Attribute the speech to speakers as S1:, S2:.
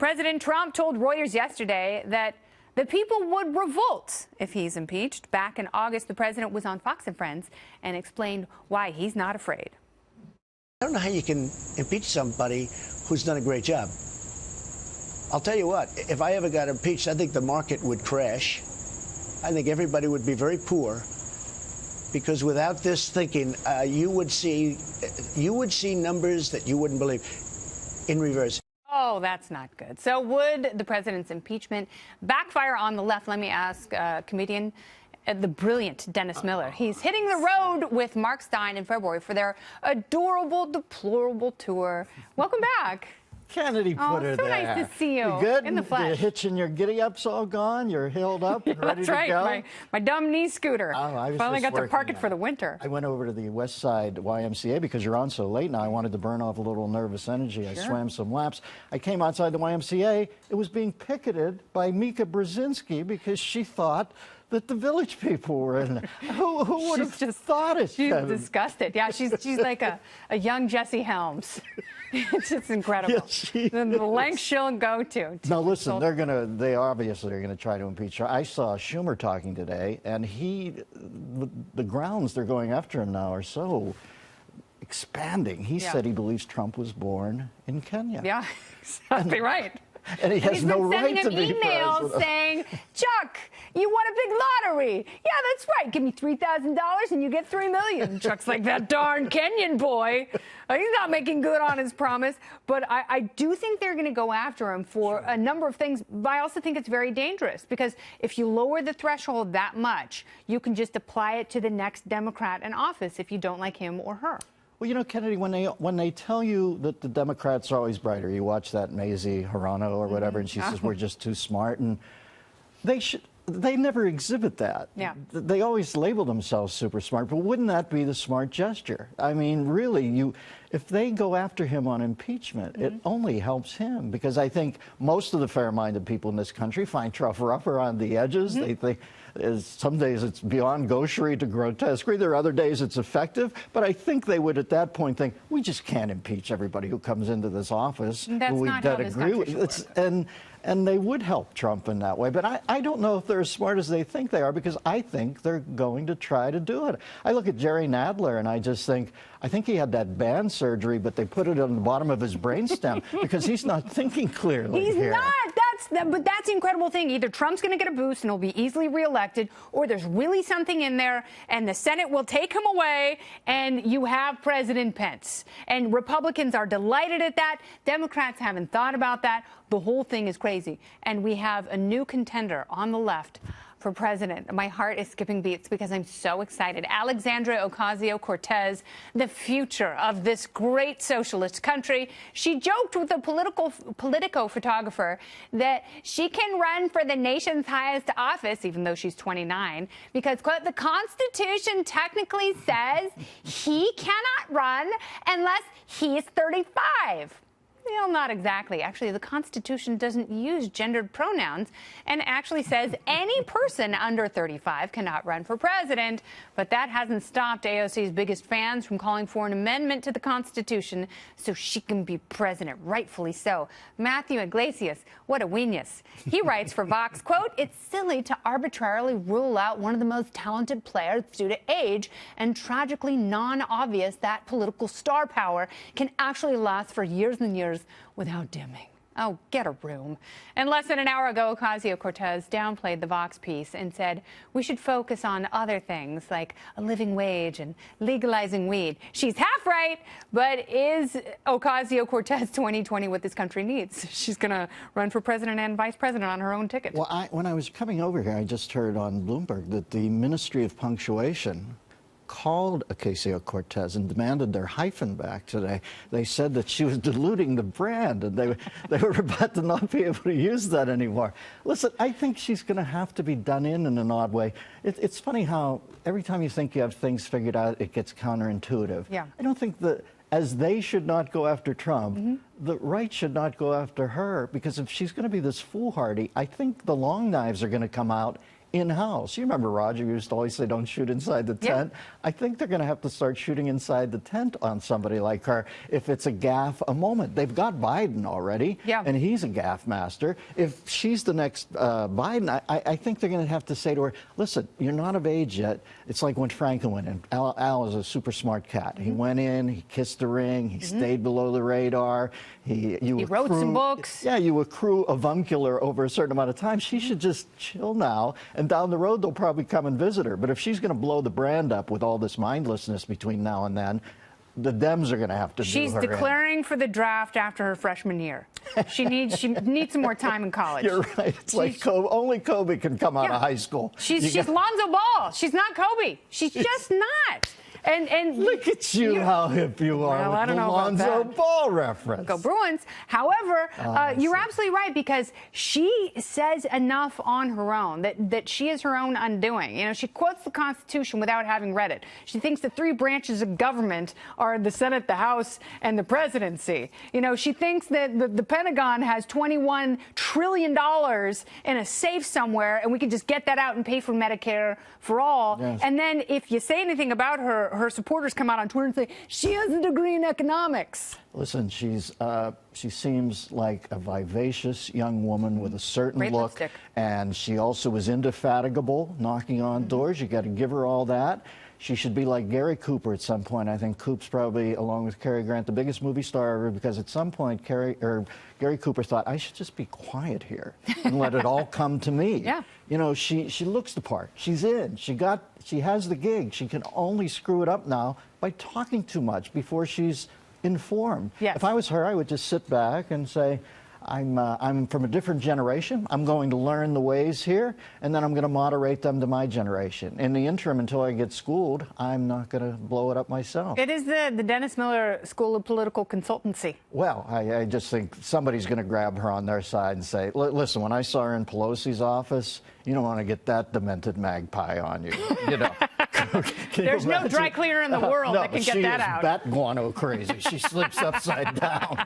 S1: President Trump told Reuters yesterday that the people would revolt if he's impeached. Back in August, the president was on Fox and Friends and explained why he's not afraid.
S2: I don't know how you can impeach somebody who's done a great job. I'll tell you what, if I ever got impeached, I think the market would crash. I think everybody would be very poor, because without this thinking, you would see numbers that you wouldn't believe in reverse.
S1: Oh, that's not good. So would the president's impeachment backfire on the left? Let me ask comedian, the brilliant Dennis Miller. He's hitting the road with Mark Stein in February for their adorable, deplorable tour. Welcome back.
S3: Kennedy put her
S1: so
S3: there.
S1: Nice to see you
S3: good?
S1: In the flesh.
S3: The hitch and your giddy-up's all gone? You're healed up and ready
S1: That's right.
S3: to go?
S1: My dumb knee scooter.
S3: Oh, I was
S1: finally got to park it
S3: on
S1: for the winter.
S3: I went over to the West Side YMCA because you're on so late now. I wanted to burn off a little nervous energy. I swam some laps. I came outside the YMCA. It was being picketed by Mika Brzezinski because she thought that the village people were in there. Who would have just thought it?
S1: She's disgusted. Yeah, she's like a young Jesse Helms. It's just incredible.
S3: Yes,
S1: the length she'll go to.
S3: Now listen, they obviously are gonna try to impeach her. I saw Schumer talking today, and the grounds they're going after him now are so expanding. He said he believes Trump was born in Kenya.
S1: Yeah, exactly right.
S3: And he has no right to be
S1: president. He's been sending him emails saying, Chuck, you won a big lottery. Yeah, that's right. Give me $3,000 and you get $3 million. Chuck's like, that darn Kenyan boy. He's not making good on his promise. But I do think they're going to go after him for a number of things. But I also think it's very dangerous because if you lower the threshold that much, you can just apply it to the next Democrat in office if you don't like him or her.
S3: Well, you know, Kennedy, when they tell you that the Democrats are always brighter, you watch that Mazie Hirono or whatever, and she says we're just too smart, and they never exhibit that.
S1: Yeah.
S3: They always label themselves super smart, but wouldn't that be the smart gesture? I mean, really, if they go after him on impeachment, it only helps him, because I think most of the fair-minded people in this country find Trump rough around the edges. They think some days it's beyond gaucherie to grotesquerie. There are other days it's effective. But I think they would at that point think, we just can't impeach everybody who comes into this office who we don't agree with. And they would help Trump in that way. But I don't know if they're as smart as they think they are, because I think they're going to try to do it. I look at Jerry Nadler and I just think, I think he had that band surgery, but they put it on the bottom of his brainstem because he's not thinking clearly.
S1: He's not. But that's the incredible thing. Either Trump's going to get a boost and he'll be easily reelected, or there's really something in there and the Senate will take him away and you have President Pence. And Republicans are delighted at that. Democrats haven't thought about that. The whole thing is crazy. And we have a new contender on the left for president. My heart is skipping beats because I'm so excited. Alexandria Ocasio-Cortez, the future of this great socialist country. She joked with a Politico photographer that she can run for the nation's highest office, even though she's 29, because, quote, the Constitution technically says he cannot run unless he's 35. Well, not exactly. Actually, the Constitution doesn't use gendered pronouns and actually says any person under 35 cannot run for president. But that hasn't stopped AOC's biggest fans from calling for an amendment to the Constitution so she can be president, rightfully so. Matthew Iglesias, what a genius. He writes for Vox, quote, it's silly to arbitrarily rule out one of the most talented players due to age, and tragically non-obvious that political star power can actually last for years and years without dimming. Oh, get a room. And less than an hour ago, Ocasio-Cortez downplayed the Vox piece and said we should focus on other things like a living wage and legalizing weed. She's half right, but is Ocasio-Cortez 2020 what this country needs? She's going to run for president and vice president on her own ticket.
S3: Well, when I was coming over here, I just heard on Bloomberg that the Ministry of Punctuation called Ocasio-Cortez and demanded their hyphen back today. They said that she was diluting the brand, and they were about to not be able to use that anymore. Listen, I think she's going to have to be done in an odd way. It's funny how every time you think you have things figured out, it gets counterintuitive.
S1: Yeah.
S3: I don't think that, as they should not go after Trump, the right should not go after her, because if she's going to be this foolhardy, I think the long knives are going to come out in-house. You remember Roger used to always say, don't shoot inside the tent.
S1: Yeah.
S3: I think they're going to have to start shooting inside the tent on somebody like her if it's a gaffe a moment. They've got Biden already, and he's a gaffe master. If she's the next Biden, I think they're going to have to say to her, listen, you're not of age yet. It's like when Franklin went in. Al is a super smart cat. He went in, he kissed the ring, he stayed below the radar. He
S1: wrote some books.
S3: Yeah, you accrue avuncular over a certain amount of time. She should just chill now, and down the road they'll probably come and visit her. But if she's going to blow the brand up with all this mindlessness between now and then, the Dems are going to have to do her in.
S1: She's declaring for the draft after her freshman year. She needs some more time in college.
S3: You're right. It's like Kobe, only Kobe can come out of high school.
S1: She's Lonzo Ball. She's not Kobe. She's just not. And
S3: look at you, how hip you are with the Lonzo Ball reference.
S1: Go Bruins. However, you're absolutely right, because she says enough on her own that she is her own undoing. You know, she quotes the Constitution without having read it. She thinks the three branches of government are the Senate, the House, and the presidency. You know, she thinks that the Pentagon has $21 trillion in a safe somewhere, and we can just get that out and pay for Medicare for all.
S3: Yes.
S1: And then if you say anything about her supporters come out on Twitter and say she has a degree in economics.
S3: Listen, she seems like a vivacious young woman with a certain
S1: Great
S3: look,
S1: lipstick.
S3: and she also is indefatigable, knocking on doors. You got to give her all that. She should be like Gary Cooper at some point. I think Coop's probably, along with Cary Grant, the biggest movie star ever, because at some point Gary Cooper thought, I should just be quiet here and let it all come to me.
S1: Yeah.
S3: You know, she looks the part. She's in. She has the gig. She can only screw it up now by talking too much before she's informed.
S1: Yes.
S3: If I was her, I would just sit back and say, I'm from a different generation. I'm going to learn the ways here, and then I'm going to moderate them to my generation. In the interim, until I get schooled, I'm not going to blow it up myself.
S1: It is the Dennis Miller School of Political Consultancy.
S3: Well, I just think somebody's going to grab her on their side and say, listen, when I saw her in Pelosi's office, you don't want to get that demented magpie on you. You know.
S1: There's no dry cleaner in the world that can get that out.
S3: She is bat guano crazy. She slips upside down.